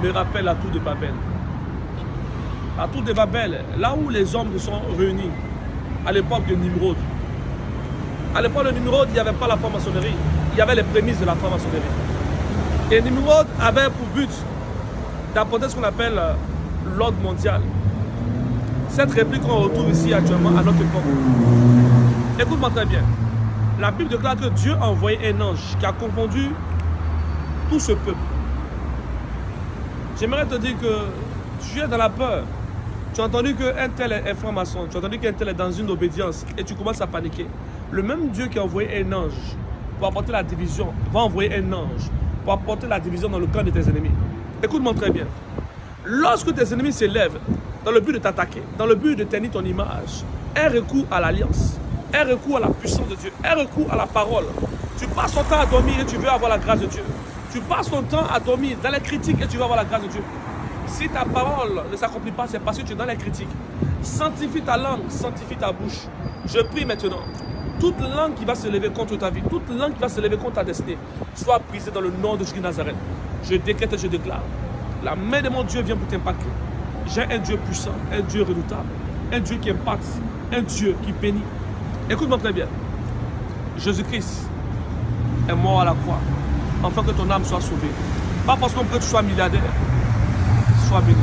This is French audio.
me rappelle la tour de Babel. La tour de Babel, là où les hommes se sont réunis à l'époque de Nimrod. À l'époque de Nimrod, il n'y avait pas la franc-maçonnerie. Il y avait les prémices de la franc-maçonnerie. Et Nimrod avait pour but d'apporter ce qu'on appelle l'ordre mondial. Cette réplique qu'on retrouve ici actuellement à notre époque. Écoute-moi très bien. La Bible déclare que Dieu a envoyé un ange qui a confondu tout ce peuple. J'aimerais te dire que tu es dans la peur. Tu as entendu qu'un tel est franc-maçon, tu as entendu qu'un tel est dans une obédience et tu commences à paniquer. Le même Dieu qui a envoyé un ange pour apporter la division va envoyer un ange pour apporter la division dans le camp de tes ennemis. Écoute-moi très bien. Lorsque tes ennemis s'élèvent dans le but de t'attaquer, dans le but de tenir ton image, un recours à l'alliance, un recours à la puissance de Dieu, un recours à la parole. Tu passes ton temps à dormir et tu veux avoir la grâce de Dieu. Tu passes ton temps à dormir dans les critiques et tu veux avoir la grâce de Dieu. Si ta parole ne s'accomplit pas, c'est parce que tu es dans les critiques. Sanctifie ta langue, sanctifie ta bouche. Je prie maintenant. Toute langue qui va se lever contre ta vie, toute langue qui va se lever contre ta destinée, soit brisée dans le nom de Jésus de Nazareth. Je décrète et je déclare. La main de mon Dieu vient pour t'impacter. J'ai un Dieu puissant, un Dieu redoutable, un Dieu qui impacte, un Dieu qui bénit. Écoute-moi très bien. Jésus-Christ est mort à la croix, afin que ton âme soit sauvée. Pas forcément que tu sois milliardaire. Sois béni.